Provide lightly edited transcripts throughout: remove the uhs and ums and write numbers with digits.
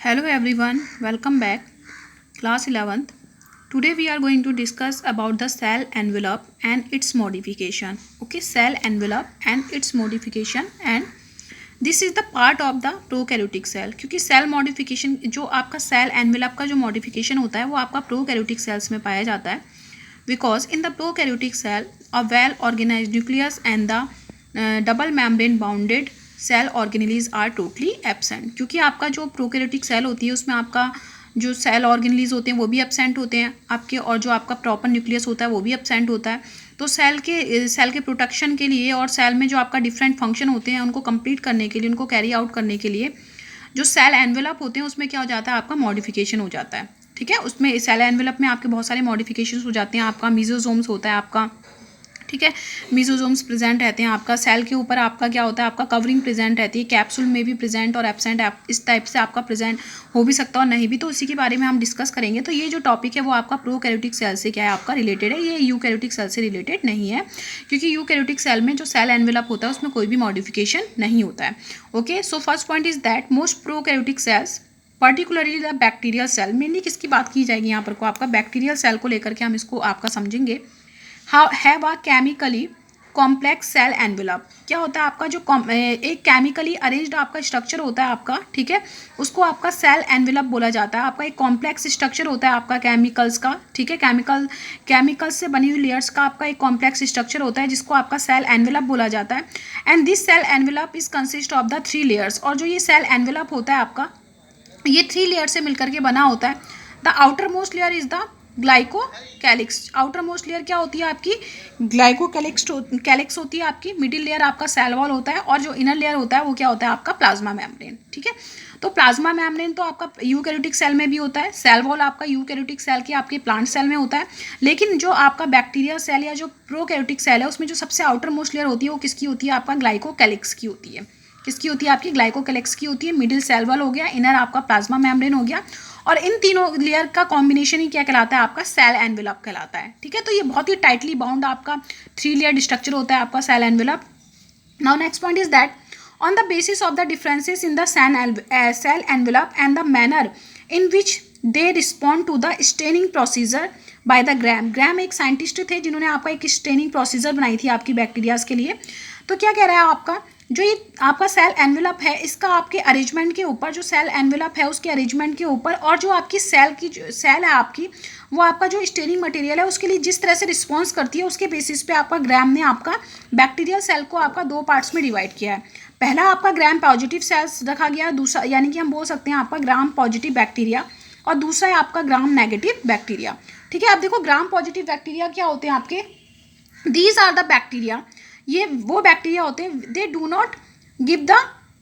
Hello everyone, welcome back. Class 11th. Today we are going to discuss about the cell envelope and its modification. Okay, cell envelope and its modification, and this is the part of the prokaryotic cell. क्योंकि cell modification जो आपका cell envelope का जो modification होता है वो आपका prokaryotic cells में पाया जाता है. Because in the prokaryotic cell a well organized nucleus and the double membrane bounded cell organelles are totally absent. क्योंकि आपका जो प्रोकैरियोटिक सेल होती है उसमें आपका जो सेल ऑर्गेनेलीज होते हैं वो भी एब्सेंट होते हैं आपके, और जो आपका प्रॉपर न्यूक्लियस होता है वो भी एब्सेंट होता है. तो सेल के प्रोटेक्शन के लिए और सेल में जो आपका डिफरेंट फंक्शन होते हैं उनको कंप्लीट करने के लिए, उनको कैरी आउट करने के लिए जो सेल एनवेलप होते हैं उसमें क्या हो जाता है, आपका मॉडिफिकेशन हो जाता है. ठीक है, उसमें सेल एनवेलप में आपके बहुत सारे मॉडिफिकेशन हो जाते हैं. आपका मीजोसोम्स होता है आपका, ठीक है, मीजोसोम्स प्रेजेंट रहते हैं आपका. सेल के ऊपर आपका क्या होता है, आपका कवरिंग प्रेजेंट रहती है. कैप्सूल में भी प्रेजेंट और एब्सेंट इस टाइप से आपका प्रेजेंट हो भी सकता है और नहीं भी. तो इसी के बारे में हम डिस्कस करेंगे. तो ये जो टॉपिक है वो आपका प्रोकैरियोटिक सेल से क्या है, आपका रिलेटेड है. ये यूकैरियोटिक सेल से रिलेटेड नहीं है, क्योंकि यूकैरियोटिक सेल में जो सेल एनवेलप होता है उसमें कोई भी मॉडिफिकेशन नहीं होता है. Okay, so first point is that most prokaryotic cells particularly the bacterial cell. Mainly किसकी बात की जाएगी यहाँ पर को, आपका बैक्टीरियल सेल को लेकर के हम इसको आपका समझेंगे. How have a chemically complex cell envelope. क्या होता है आपका जो एक केमिकली अरेंज्ड आपका स्ट्रक्चर होता है आपका, ठीक है, उसको आपका सेल एनवेलप बोला जाता है. आपका एक कॉम्प्लेक्स स्ट्रक्चर होता है आपका केमिकल्स का, ठीक है, केमिकल्स से बनी हुई लेयर्स का आपका एक कॉम्प्लेक्स स्ट्रक्चर होता है जिसको आपका सेल एनवेलप बोला जाता है. And this cell envelope is consist of the 3 layers. और जो ये सेल एनवेलप होता है आपका, ये 3 लेयर से मिलकर के बना होता है. The outer most layer is the glycocalyx. Outer most layer क्या होती है आपकी, ग्लाइकोकैलिक्स होती है आपकी. मिडिल लेयर आपका सेल वॉल होता है, और जो इनर लेयर होता है वो क्या होता है आपका प्लाज्मा मेम्ब्रेन. ठीक है, तो प्लाज्मा मेम्ब्रेन तो आपका यूकैरियोटिक सेल में भी होता है. सेल वॉल आपका यूकैरियोटिक सेल की आपके प्लांट सेल में होता है. लेकिन जो आपका बैक्टीरिया सेल या जो प्रोकैरियोटिक सेल है उसमें जो सबसे आउटर मोस्ट लेयर होती है वो किसकी होती है, आपका ग्लाइकोकैलिक्स की होती है. किसकी होती है, आपकी ग्लाइकोकैलिक्स की होती है. मिडिल सेल वॉल हो गया, इनर आपका प्लाज्मा मेम्ब्रेन हो गया, और इन तीनों लेयर का कॉम्बिनेशन ही क्या कहलाता है, आपका सेल एनवेलप कहलाता है. ठीक है, तो ये बहुत ही टाइटली बाउंड आपका 3 लेयर स्ट्रक्चर होता है आपका cell envelope. Now next point is that on the basis of the differences in the cell envelope and the manner in which they respond to the staining procedure by the Gram एक scientist थे जिन्होंने आपका एक staining procedure बनाई थी आपकी bacterias के लिए. तो क्या कह रहा है आपका, जो ये आपका सेल एनवेलप है इसका आपके अरेंजमेंट के ऊपर, जो सेल एनवेलप है उसके अरेंजमेंट के ऊपर, और जो आपकी सेल है आपकी, वो आपका जो स्टेनिंग मटेरियल है उसके लिए जिस तरह से रिस्पॉन्स करती है उसके बेसिस पे आपका ग्राम ने आपका बैक्टीरियल सेल को आपका 2 पार्ट्स में डिवाइड किया है. पहला आपका ग्राम पॉजिटिव सेल्स रखा गया, दूसरा यानी कि हम बोल सकते हैं आपका ग्राम पॉजिटिव बैक्टीरिया, और दूसरा है आपका ग्राम नेगेटिव बैक्टीरिया. ठीक है, आप देखो ग्राम पॉजिटिव बैक्टीरिया क्या होते हैं आपके, दीज आर द बैक्टीरिया, ये वो बैक्टीरिया होते हैं दे do not give the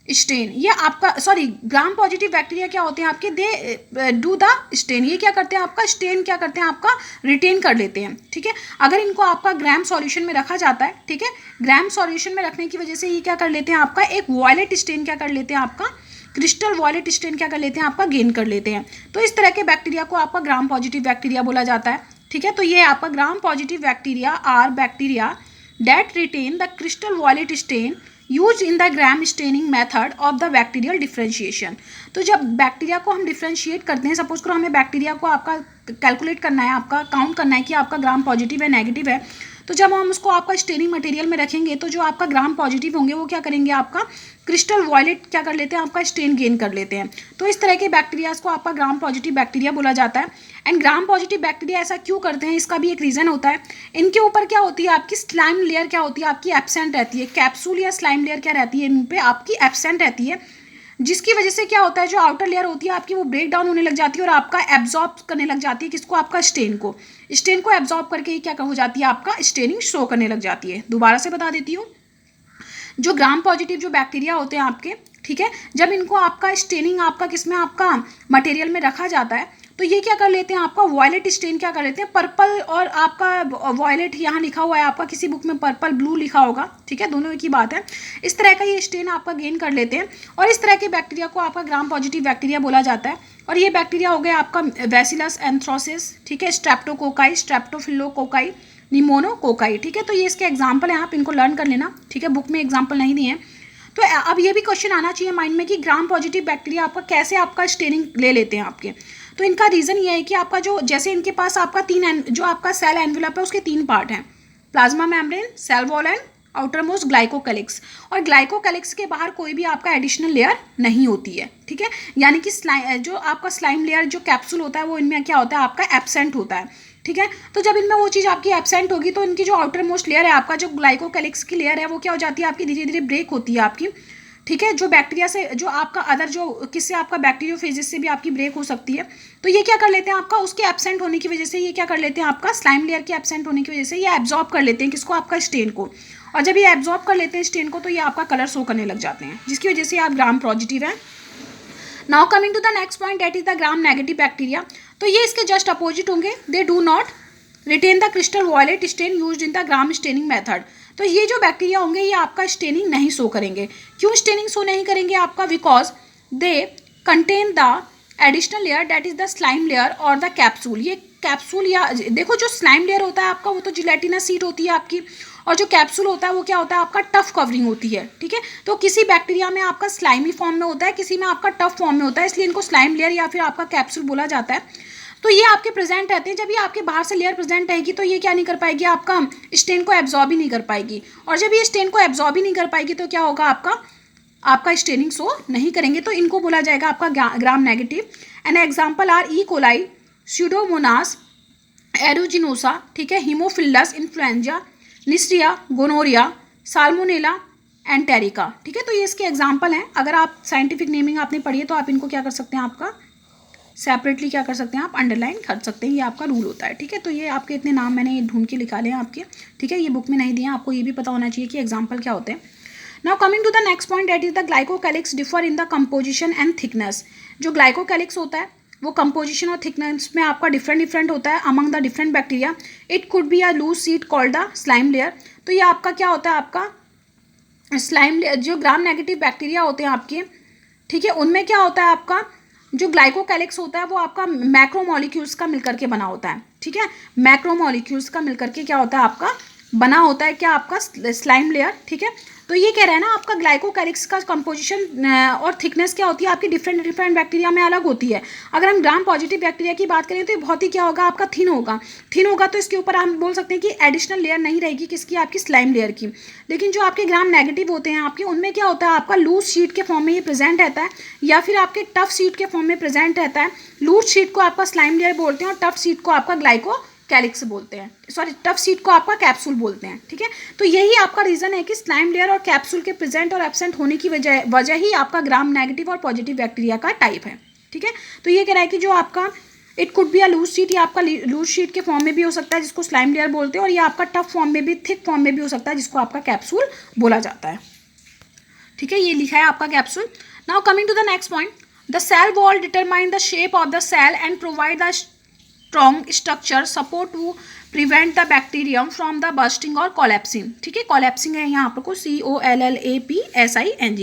stain. ये आपका सॉरी ग्राम पॉजिटिव बैक्टीरिया क्या होते हैं आपके, दे डू द स्टेन. ये क्या करते हैं आपका, स्टेन क्या करते हैं आपका, रिटेन कर लेते हैं. ठीक है, अगर इनको आपका ग्राम सॉल्यूशन में रखा जाता है, ठीक है, ग्राम सॉल्यूशन में रखने की वजह से ये क्या कर लेते हैं आपका, एक वॉयलेट स्टेन क्या कर लेते हैं आपका, क्रिस्टल वॉयलेट स्टेन क्या कर लेते हैं आपका, गेन कर लेते हैं. तो इस तरह के बैक्टीरिया को आपका ग्राम पॉजिटिव बैक्टीरिया बोला जाता है. ठीक है, तो ये आपका Gram positive bacteria are bacteria that retain the crystal violet stain used in the gram staining method of the bacterial differentiation. तो जब बैक्टीरिया को हम डिफ्रेंशिएट करते हैं, सपोज करो हमें बैक्टीरिया को आपका कैलकुलेट करना है, आपका काउंट करना है कि आपका ग्राम पॉजिटिव है नेगेटिव है, तो जब हम उसको आपका स्टेनिंग मटेरियल में रखेंगे तो जो आपका ग्राम पॉजिटिव होंगे वो क्या करेंगे, आपका क्रिस्टल वॉयलेट क्या कर लेते हैं, आपका स्टेन गेन कर लेते हैं. तो इस तरह के बैक्टीरियाज को आपका ग्राम पॉजिटिव बैक्टीरिया बोला जाता है. एंड ग्राम पॉजिटिव बैक्टीरिया ऐसा क्यों करते हैं, इसका भी एक रीज़न होता है. इनके ऊपर क्या होती है, आपकी स्लाइम लेयर क्या होती है, आपकी एब्सेंट रहती है. कैप्सूल या स्लाइम लेयर क्या रहती है, इन पे आपकी एब्सेंट रहती है, जिसकी वजह से क्या होता है, जो आउटर लेयर होती है आपकी वो ब्रेक डाउन होने लग जाती है और आपका एब्जॉर्ब करने लग जाती है किसको, आपका स्टेन को एब्जॉर्ब करके ही क्या हो जाती है, आपका स्टेनिंग शो करने लग जाती है. दोबारा से बता देती हूँ, जो ग्राम पॉजिटिव जो बैक्टीरिया होते हैं आपके, ठीक है, जब इनको आपका स्टेनिंग आपका किसमें आपका मटेरियल में रखा जाता है तो ये क्या कर लेते हैं, आपका वॉयलेट स्टेन क्या कर लेते हैं, पर्पल और आपका वॉयलेट यहाँ लिखा हुआ है आपका, किसी बुक में पर्पल ब्लू लिखा होगा, ठीक है, दोनों एक ही बात है. इस तरह का ये स्टेन आपका गेन कर लेते हैं, और इस तरह के बैक्टीरिया को आपका ग्राम पॉजिटिव बैक्टीरिया बोला जाता है. और ये बैक्टीरिया हो गया आपका बैसिलस एंथ्रोसिस, ठीक है, स्ट्रेप्टोकोकाई, स्ट्रेप्टोफिलोकोकाई, निमोनोकोकाई. ठीक है, तो ये इसके एग्जाम्पल हैं, आप इनको लर्न कर लेना. ठीक है, बुक में एग्जाम्पल नहीं दिए हैं. तो अब ये भी क्वेश्चन आना चाहिए माइंड में कि ग्राम पॉजिटिव बैक्टीरिया आपका कैसे आपका स्टेनिंग ले लेते हैं आपके। तो इनका रीज़न ये है कि आपका जो जैसे इनके पास आपका जो आपका सेल एनवेलप है उसके 3 पार्ट हैं, plasma membrane, cell wall and outer most glycocalyx. और ग्लाइकोकैलिक्स के बाहर कोई भी आपका एडिशनल लेयर नहीं होती है, ठीक है। यानी कि जो आपका स्लाइम लेयर जो कैप्सूल होता है वो इनमें क्या होता है आपका एब्सेंट होता है, ठीक है। तो जब इनमें वो चीज़ आपकी एब्सेंट होगी तो इनकी जो आउटर मोस्ट लेयर है आपका जो ग्लाइकोकैलिक्स की लेयर है वो क्या हो जाती है आपकी धीरे धीरे ब्रेक होती है आपकी, ठीक है। जो बैक्टीरिया से जो आपका अदर जो किससे आपका बैक्टीरियोफेजिस से भी आपकी ब्रेक हो सकती है। तो ये क्या कर लेते हैं आपका उसके एब्सेंट होने की वजह से ये क्या कर लेते हैं आपका स्लाइम लेयर के एब्सेंट होने की वजह से ये एब्जॉर्ब कर लेते हैं किसको आपका स्टेन को। और जब ये एब्जॉर्ब कर लेते हैं स्टेन को तो ये आपका कलर शो करने लग जाते हैं जिसकी वजह से आप ग्राम पॉजिटिव है। Now coming to the next point that is the Gram negative bacteria. तो ये इसके जस्ट अपोजिट होंगे, they do not retain the crystal violet stain used in the Gram staining method. तो ये जो बैक्टीरिया होंगे ये आपका स्टेनिंग नहीं शो करेंगे। क्यों स्टेनिंग शो नहीं करेंगे आपका? Because they contain the additional layer that is the slime layer और द कैप्सूल। ये कैप्सूल या देखो जो स्लाइम लेयर होता है आपका वो तो जिलेटिनस शीट होती है आपकी, और जो कैप्सूल होता है वो क्या होता है आपका टफ कवरिंग होती है, ठीक है। तो किसी बैक्टीरिया में आपका स्लाइमी फॉर्म में होता है, किसी में आपका टफ फॉर्म में होता है, इसलिए इनको स्लाइम लेयर या फिर आपका कैप्सूल बोला जाता है। तो ये आपके प्रेजेंट रहते हैं। जब ये आपके बाहर से लेयर प्रेजेंट रहेगी तो ये क्या नहीं कर पाएगी आपका स्टेन को एब्जॉर्ब ही नहीं कर पाएगी, और जब ये स्टेन को एब्जॉर्ब ही नहीं कर पाएगी तो क्या होगा आपका स्टेनिंग शो नहीं करेंगे। तो इनको बोला जाएगा आपका Gram negative. An example are E coli, Pseudomonas, aeruginosa, ठीक है, Haemophilus influenzae, Neisseria, gonorrhoeae, Salmonella, enterica, ठीक है। तो ये इसके एग्जाम्पल हैं। अगर आप साइंटिफिक नेमिंग आपने पढ़ी है तो आप इनको क्या कर सकते हैं आपका सेपरेटली क्या कर सकते हैं आप अंडरलाइन कर सकते हैं, ये आपका रूल होता है, ठीक है। तो ये आपके इतने नाम मैंने ढूंढ के निकाले हैं आपके, ठीक है। ये बुक में नहीं दिए हैं, आपको ये भी पता होना चाहिए कि एग्जाम्पल क्या होते हैं। Now coming to the next point that is the glycocalyx differ in the composition and thickness. जो ग्लाइकोकैलिक्स होता है वो कंपोजिशन और थिकनेस में आपका डिफरेंट होता है among the different bacteria. It could be a loose sheet called the slime layer. तो ये आपका क्या होता है आपका स्लाइम लेयर। जो ग्राम नेगेटिव बैक्टीरिया होते हैं आपके, ठीक है, उनमें क्या होता है आपका जो ग्लाइकोकैलिक्स होता है वो आपका मैक्रोमोलिक्यूल्स का मिलकर के बना होता है, ठीक है। मैक्रोमोलिक्यूल्स का मिलकर के क्या होता है आपका बना होता है क्या आपका स्लाइम लेयर, ठीक है। तो ये कह रहे हैं ना आपका ग्लाइकोकैलिक्स का कंपोजिशन और थिकनेस क्या होती है आपकी डिफरेंट बैक्टीरिया में अलग होती है। अगर हम ग्राम पॉजिटिव बैक्टीरिया की बात करें तो ये बहुत ही क्या होगा आपका थिन होगा तो इसके ऊपर हम बोल सकते हैं कि एडिशनल लेयर नहीं रहेगी किसकी आपकी स्लाइम लेयर की। लेकिन जो आपके ग्राम नेगेटिव होते हैं आपके उनमें क्या होता है आपका लूज शीट के फॉर्म में ये प्रेजेंट रहता है या फिर आपके टफ शीट के फॉर्म में प्रेजेंट रहता है। लूज शीट को आपका स्लाइम लेयर बोलते हैं और टफ शीट को आपका ग्लाइकोकैलिक्स बोलते हैं, सॉरी टफ शीट को आपका कैप्सूल बोलते हैं, ठीक है। तो यही आपका रीजन है कि स्लाइम लेयर और कैप्सूल के प्रेजेंट और एब्सेंट होने की वजह ही आपका ग्राम नेगेटिव और पॉजिटिव बैक्टीरिया का टाइप है, ठीक है। तो ये कह रहा है कि जो आपका it could be a loose sheet, या आपका लूज शीट के फॉर्म में भी हो सकता है जिसको स्लाइम लेयर बोलते हैं, और ये आपका टफ फॉर्म में भी थिक फॉर्म में भी हो सकता है जिसको आपका कैप्सूल बोला जाता है, ठीक है। ये लिखा है आपका capsule. Now coming to the next point, the cell wall determine the shape of the cell and provide the strong structure support to prevent the bacterium from the bursting और कोलैप्सिंग, ठीक है। कोलैप्सिंग है यहाँ आपको COLLAPSING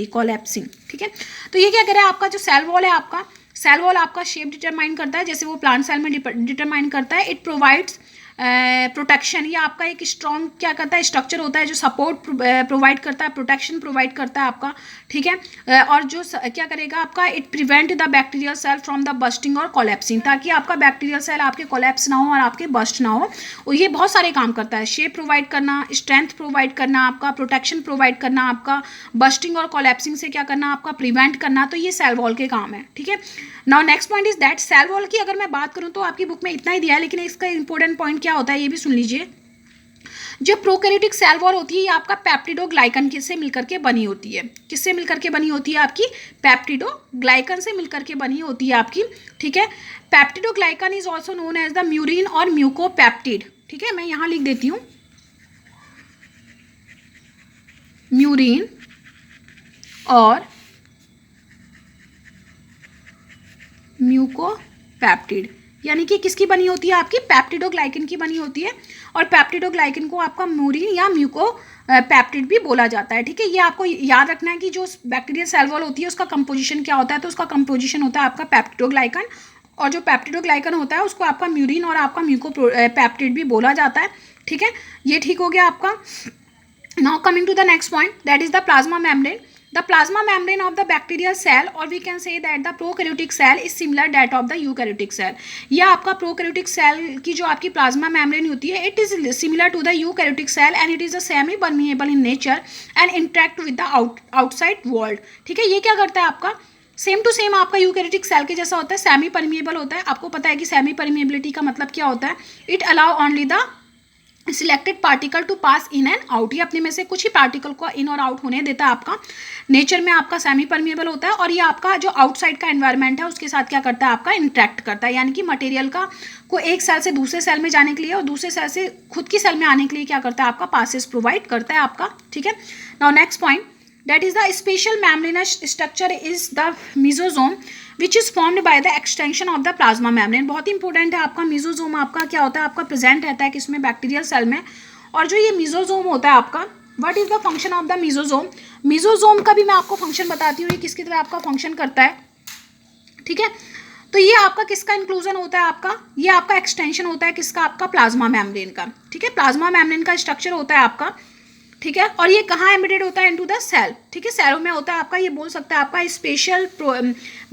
collapsing, ठीक है। तो ये क्या करें आपका जो सेल वॉल है आपका सेल वॉल आपका शेप डिटरमाइन करता है जैसे वो प्लांट सेल में डिटरमाइन करता है। इट प्रोवाइड्स प्रोटेक्शन, ये आपका एक स्ट्रॉन्ग क्या करता है स्ट्रक्चर होता है जो सपोर्ट प्रोवाइड करता है, प्रोटेक्शन प्रोवाइड करता है आपका, ठीक है। और जो क्या करेगा आपका it prevent the bacterial cell from the bursting और कोलैप्सिंग, ताकि आपका बैक्टीरियल सेल आपके कोलैप्स ना हो और आपके बस्ट ना हो। और ये बहुत सारे काम करता है, शेप प्रोवाइड करना, स्ट्रेंथ प्रोवाइड करना, आपका प्रोटेक्शन प्रोवाइड करना, आपका बस्टिंग और कोलैप्सिंग से क्या करना आपका प्रिवेंट करना। तो ये सेल वॉल के काम है, ठीक है। Now next point is that cell wall की अगर मैं बात करूं तो आपकी बुक में इतना ही दिया है, लेकिन इसका इंपॉर्टेंट पॉइंट क्या होता है ये भी सुन लीजिए। जो प्रोकैरियोटिक सेल वॉल होती है ये आपका पेप्टिडोग्लाइकन से मिलकर के बनी होती है। किससे मिलकर के बनी होती है आपकी पेप्टिडोग्लाइकन से मिलकर के बनी होती है आपकी, ठीक है। Peptidoglycan is also known as the murein और म्यूकोपेप्टिड, ठीक है। मैं यहाँ लिख देती हूँ म्यूरिन और म्यूकोपेप्टिड, यानी कि किसकी बनी होती है आपकी पेप्टिडोग्लाइकन की बनी होती है। और पेप्टिडोग्लाइकन को आपका म्यूरिन या म्यूकोपेप्टिड भी बोला जाता है, ठीक है। ये आपको याद रखना है कि जो बैक्टीरियल सेल वॉल होती है उसका कंपोजिशन क्या होता है। तो उसका कंपोजिशन होता है आपका पेप्टिडोग्लाइकन, और जो पेप्टिडोग्लाइकन होता है उसको आपका म्यूरिन और आपका म्यूकोपेप्टिड भी बोला जाता है, ठीक है। ये ठीक हो गया आपका। Now coming to the next point that is the plasma membrane. The plasma membrane of the bacterial cell और we can say that the prokaryotic cell is similar that of the eukaryotic cell. यह आपका prokaryotic cell की जो आपकी plasma membrane होती है it is similar to the eukaryotic cell and it is a semi permeable in nature and interact with the outside world. ठीक है, ये क्या करता है आपका सेम टू सेम आपका यूकैरियोटिक सेल के जैसा होता है, सेमी परमिएबल होता है। आपको पता है कि सेमी परमिएबिलिटी का मतलब क्या होता है, it allow only the selected particle to pass in and out. ये अपने में से कुछ ही पार्टिकल को इन और आउट होने देता है। आपका नेचर में आपका सेमी परमिएबल होता है और ये आपका जो आउटसाइड का एनवायरनमेंट है उसके साथ क्या करता है, आपका इंटरेक्ट करता है, यानी कि मटेरियल का को एक सेल से दूसरे सेल में जाने के लिए और दूसरे सेल से खुद की सेल में आने के लिए क्या करता है, आपका पासेस प्रोवाइड करता है आपका। ठीक है, now next point, that is the special membranous structure is the mesosome which is formed by the extension of the plasma membrane। बहुत इंपॉर्टेंट है आपका मेसोजोम, आपका क्या होता है, आपका प्रेजेंट रहता है किसमें, बैक्टीरियल सेल में। और जो ये मेसोजोम होता है आपका, what is the function of the mesosome. Mesosome का भी मैं आपको फंक्शन बताती हूँ, ये किसकी तरह आपका फंक्शन करता है। ठीक है, तो ये आपका किसका इंक्लूजन होता है, आपका ये आपका एक्सटेंशन होता है किसका, आपका प्लाज्मा मेम्ब्रेन का। ठीक है, प्लाज्मा मेम्ब्रेन का स्ट्रक्चर होता है आपका। ठीक है, और ये कहाँ एम्बेडेड होता है, इनटू द सेल। ठीक है, सेलों में होता है आपका, ये बोल सकता है आपका special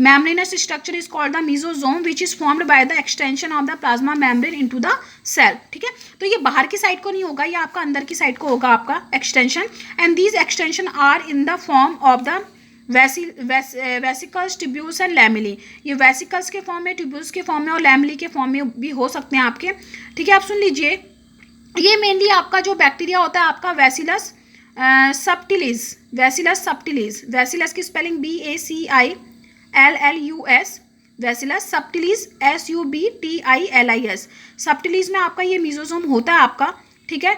membranous structure is called the mesosome which is formed by the extension of the plasma membrane into the cell. ठीक है, तो ये बाहर की साइड को नहीं होगा, ये आपका अंदर की साइड को होगा आपका extension, and these extension are in the form of the vesicles, tubules and lamellae. ये वेसिकल्स के फॉर्म में, ट्यूब्यूल्स के फॉर्म में और लैमेली के फॉर्म में भी हो सकते हैं आपके। ठीक है, आप सुन लीजिए, ये मेनली आपका जो बैक्टीरिया होता है आपका Bacillus subtilis, Bacillus subtilis, Bacillus की spelling BACILLUS, Bacillus subtilis SUBTILIS। Subtilis में आपका ये मेसोजोम होता है आपका। ठीक है,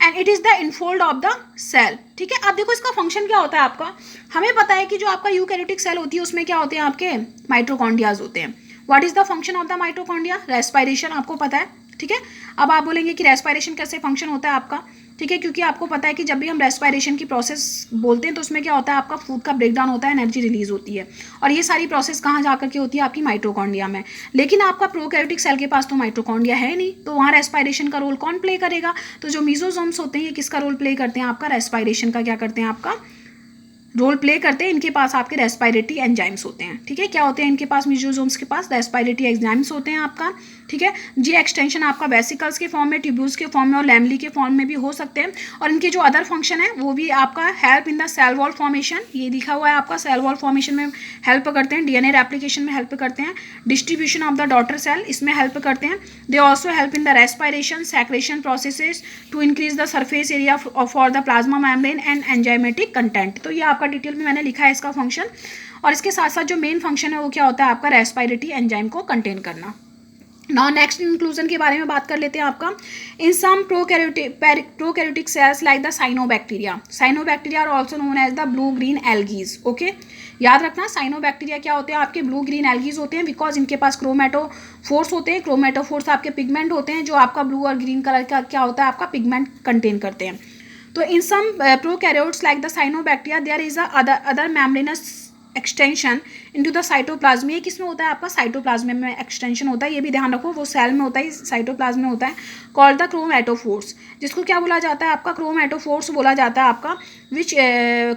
and it is the infold of the cell. ठीक है, अब देखो इसका फंक्शन क्या होता है आपका, हमें पता है कि जो आपका यूकैरियोटिक सेल होती है उसमें क्या होते हैं, आपके माइटोकॉन्ड्रियाज होते हैं। What is the function of the mitochondria, respiration, आपको पता है। ठीक है, अब आप बोलेंगे कि रेस्पिरेशन कैसे फंक्शन होता है आपका। ठीक है, क्योंकि आपको पता है कि जब भी हम रेस्पिरेशन की प्रोसेस बोलते हैं तो उसमें क्या होता है, आपका फूड का ब्रेकडाउन होता है, एनर्जी रिलीज होती है, और ये सारी प्रोसेस कहाँ जाकर के होती है, आपकी माइटोकॉन्ड्रिया में। लेकिन आपका प्रोकैरियोटिक सेल के पास तो माइटोकॉन्ड्रिया है नहीं, तो वहाँ रेस्पिरेशन का रोल कौन प्ले करेगा, तो जो मेसोजोम्स होते हैं ये किसका रोल प्ले करते हैं, आपका रेस्पिरेशन का क्या करते हैं, आपका रोल प्ले करते हैं। इनके पास आपके रेस्पिरेटरी एंजाइम्स होते हैं। ठीक है, क्या होते हैं इनके पास, मेसोजोम्स के पास रेस्पिरेटरी एंजाइम्स होते हैं आपका। ठीक है, जी एक्सटेंशन आपका वेसिकल्स के फॉर्म में, ट्यूब्यूल्स के फॉर्म में और लैमेली के फॉर्म में भी हो सकते हैं। और इनके जो अदर फंक्शन है वो भी आपका help in the cell wall formation, ये लिखा हुआ है आपका, सेल वॉल फॉर्मेशन में हेल्प करते हैं, DNA रेप्लिकेशन में हेल्प करते हैं, distribution of the daughter cell इसमें हेल्प करते हैं। They also help in the respiration secretion processes to increase the surface area for the plasma membrane and enzymatic content. तो ये आपका डिटेल में मैंने लिखा है इसका फंक्शन, और इसके साथ साथ जो मेन फंक्शन है वो क्या होता है, आपका रेस्पिरेटरी एंजाइम को कंटेन करना। नाउ नेक्स्ट इंक्लूजन के बारे में बात कर लेते हैं आपका। In some prokaryotic cells like the cyanobacteria, cyanobacteria are also known as the blue green algae. Okay, याद रखना साइनोबैक्टीरिया क्या होते हैं, आपके ब्लू ग्रीन एल्गीज होते हैं, बिकॉज इनके पास क्रोमेटोफोर्स होते हैं। क्रोमेटोफोर्स आपके पिगमेंट होते हैं जो आपका ब्लू और ग्रीन कलर का क्या होता है, आपका पिगमेंट कंटेन करते हैं। तो in some prokaryotes like the cyanobacteria there is other membranous extension into the cytoplasm. ये किसमें होता है, आपका साइटोप्लाज्म में एक्सटेंशन होता है, ये भी ध्यान रखो, वो सेल में होता है, साइटोप्लाज्म में होता है। कॉल्ड द क्रोमेटोफोर्स, जिसको क्या बोला जाता है, आपका क्रोमेटोफोर्स बोला जाता है आपका, विच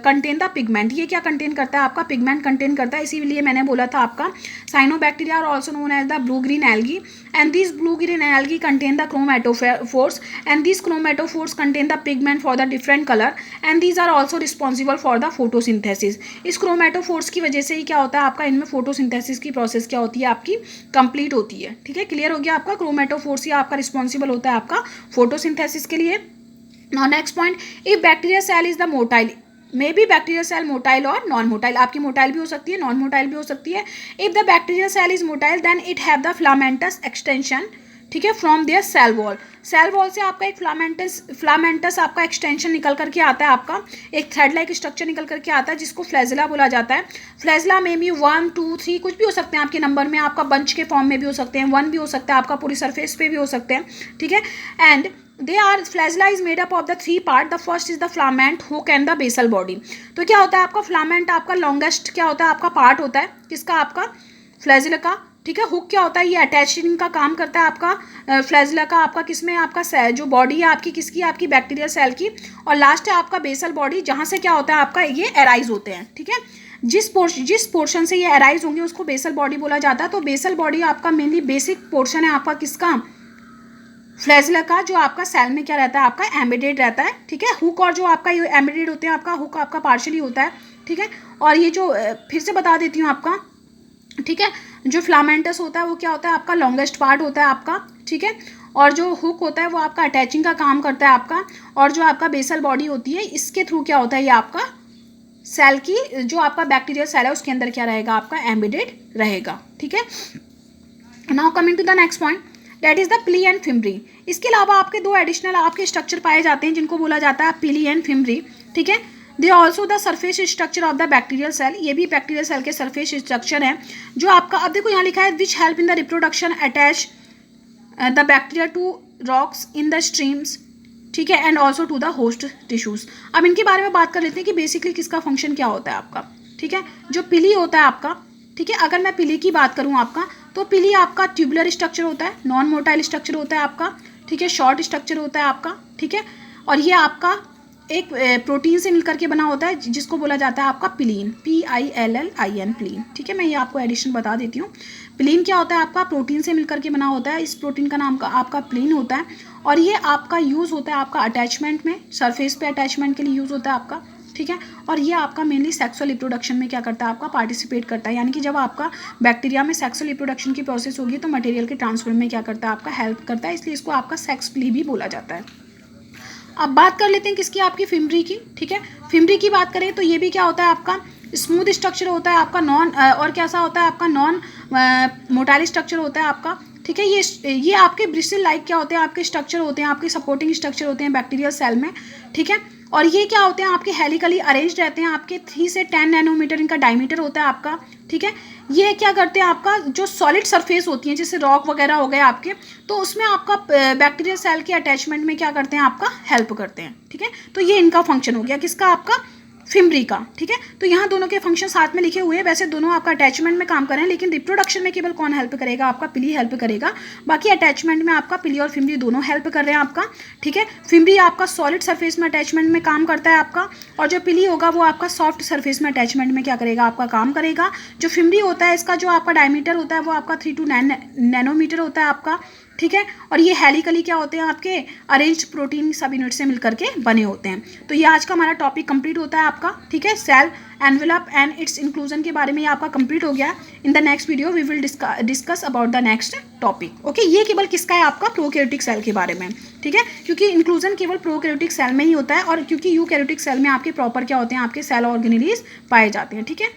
कंटेन द पिगमेंट। ये क्या कंटेन करता है, आपका पिगमेंट कंटेन करता है, इसीलिए मैंने बोला था आपका cyanobacteria are also known as the blue green algae, and these blue green algae contain the chromatophores and these chromatophores contain the pigment for the different color and these are also responsible for the photosynthesis। इस chromatophores की वजह से ही क्या होता है, आपका इनमें photosynthesis की प्रोसेस क्या होती है, आपकी कंप्लीट होती है। ठीक है, क्लियर हो गया आपका, chromatophores ही आपका रिस्पॉन्सिबल होता है आपका photosynthesis के लिए। Now next point, if bacteria cell is the motile, may be bacterial cell motile और नॉन मोटाइल, आपकी मोटाइल भी हो सकती है, नॉन मोटाइल भी हो सकती है। If the bacterial cell is motile then it have the filamentous extension, ठीक है, from their cell wall. Cell wall से आपका एक फिलामेंटस आपका एक्सटेंशन निकल करके आता है, आपका एक थ्रेड लाइक स्ट्रक्चर निकल करके आता है जिसको फ्लैजिला बोला जाता है। फ्लैजिला में भी 1 2 3 कुछ भी हो सकते हैं आपके नंबर में, आपका बंच के फॉर्म में भी हो सकते हैं, 1 भी हो सकता है, आपका पूरी सरफेस पे भी हो सकते हैं। ठीक है, and flagella is made up of the 3 part। the first is the filament hook and the basal body। तो क्या होता है आपका फिलामेंट, आपका लॉन्गेस्ट क्या होता है, आपका पार्ट होता है किसका, आपका फ्लैजिला का। ठीक है। हुक क्या होता है, ये अटैचिंग का काम करता है आपका फ्लैजिला का, आपका किसमें, आपका जो बॉडी है आपकी किसकी, आपकी बैक्टीरियल सेल की। और लास्ट है आपका बेसल बॉडी, जहाँ से क्या होता है आपका ये एराइज होते हैं, ठीक है। जिस पोर्शन से ये एराइज होंगे उसको बेसल बॉडी बोला जाता है। तो बेसल बॉडी आपका मेनली बेसिक पोर्शन है आपका किसका, फ्लैजिला का, जो आपका सेल में क्या रहता है आपका एम्बेडेड रहता है, ठीक है। हुक और जो आपका ये एम्बेडेड होते हैं, आपका हुक आपका पार्शियली होता है, ठीक है। और ये जो फिर से बता देती हूँ आपका, ठीक है, जो फिलामेंटस होता है वो क्या होता है आपका लॉन्गेस्ट पार्ट होता है आपका, ठीक है। और जो हुक होता है वो आपका अटैचिंग का काम करता है आपका। और जो आपका बेसल बॉडी होती है इसके थ्रू क्या होता है ये आपका सेल की, जो आपका बैक्टीरियल सेल है उसके अंदर क्या रहेगा आपका एम्बेडेड रहेगा, ठीक है। Now coming to the next point, that is the pili and fimbriae. इसके अलावा आपके दो एडिशनल आपके स्ट्रक्चर पाए जाते हैं जिनको बोला जाता है पिली एंड फिम्बरी, ठीक है। They also the surface structure of the bacterial cell, ये भी बैक्टीरियल सेल के सरफेस स्ट्रक्चर है जो आपका, अब देखो यहाँ लिखा है which help in the reproduction attach the bacteria to rocks in the streams, ठीक है, and also to the host tissues. अब इनके बारे में बात कर लेते हैं कि बेसिकली किसका फंक्शन क्या होता है आपका, ठीक है। जो पिली होता है आपका, ठीक है, अगर मैं पिली की बात करूँ आपका, तो पिली आपका ट्यूबुलर स्ट्रक्चर होता है, नॉन मोटाइल स्ट्रक्चर होता है आपका, ठीक है, शॉर्ट स्ट्रक्चर होता है आपका, ठीक है। और ये आपका एक प्रोटीन से मिलकर के बना होता है जिसको बोला जाता है आपका पिलीन, PILLIN पिलीन, ठीक है। मैं ये आपको एडिशन बता देती हूँ। पिलीन क्या होता है आपका प्रोटीन से मिलकर के बना होता है, इस प्रोटीन का नाम का आपका पिलीन होता है। और ये आपका यूज़ होता है आपका अटैचमेंट में, सरफेस पे अटैचमेंट के लिए यूज़ होता है आपका, ठीक है। और ये आपका मेनली सेक्सुअल रिप्रोडक्शन में क्या करता है आपका पार्टिसिपेट करता है, यानी कि जब आपका बैक्टीरिया में सेक्सुअल रिप्रोडक्शन की प्रोसेस होगी तो मटेरियल के ट्रांसफर में क्या करता है आपका हेल्प करता है, इसलिए इसको आपका सेक्स पिली भी बोला जाता है। अब बात कर लेते हैं किसकी, आपकी फिम्बरी की, ठीक है। फिम्बरी की बात करें तो ये भी क्या होता है आपका स्मूथ स्ट्रक्चर होता है आपका, नॉन और कैसा होता है आपका नॉन मोटाइल स्ट्रक्चर होता है आपका, ठीक है। ये आपके ब्रिस्टल लाइक क्या होते हैं आपके स्ट्रक्चर होते हैं, आपके सपोर्टिंग स्ट्रक्चर होते हैं बैक्टीरियल सेल में, ठीक है। और ये क्या होते हैं आपके हेलिकली अरेंज रहते हैं, आपके 3 से 10 नैनोमीटर इनका डायमीटर होता है आपका, ठीक है। ये क्या करते हैं आपका जो सॉलिड सरफेस होती है जैसे रॉक वगैरह हो गए आपके, तो उसमें आपका बैक्टीरियल सेल के अटैचमेंट में क्या करते हैं आपका हेल्प करते हैं, ठीक है। तो ये इनका फंक्शन हो गया किसका आपका फिम्बरी का, ठीक है। तो यहाँ दोनों के फंक्शन साथ में लिखे हुए हैं, वैसे दोनों आपका अटैचमेंट में काम कर रहे हैं, लेकिन रिप्रोडक्शन में केवल कौन हेल्प करेगा आपका पिली हेल्प करेगा, बाकी अटैचमेंट में आपका पिली और फिम्बरी दोनों हेल्प कर रहे हैं आपका, ठीक है। फिम्बरी आपका सॉलिड सरफेस में अटैचमेंट में काम करता है आपका, और जो पिली होगा वो आपका सॉफ्ट सरफेस में अटैचमेंट में क्या करेगा आपका काम करेगा। जो फिम्बरी होता है इसका जो आपका डायमीटर होता है वो आपका 3 to 9 नैनोमीटर होता है आपका, ठीक है। और ये हेलिकली क्या होते हैं आपके अरेंज प्रोटीन सब यूनिट से मिलकर के बने होते हैं। तो ये आज का हमारा टॉपिक कंप्लीट होता है आपका, ठीक है। Cell envelope and its inclusion के बारे में ये आपका कंप्लीट हो गया। In the next video we will discuss about the next topic, okay. ये केवल किसका है आपका प्रोकैरियोटिक सेल के बारे में, ठीक है, क्योंकि इंक्लूजन केवल प्रोकैरियोटिक सेल में ही होता है, और क्योंकि यूकैरियोटिक सेल में आपके प्रॉपर क्या होते हैं आपके सेल ऑर्गेनेलीज पाए जाते हैं, ठीक है।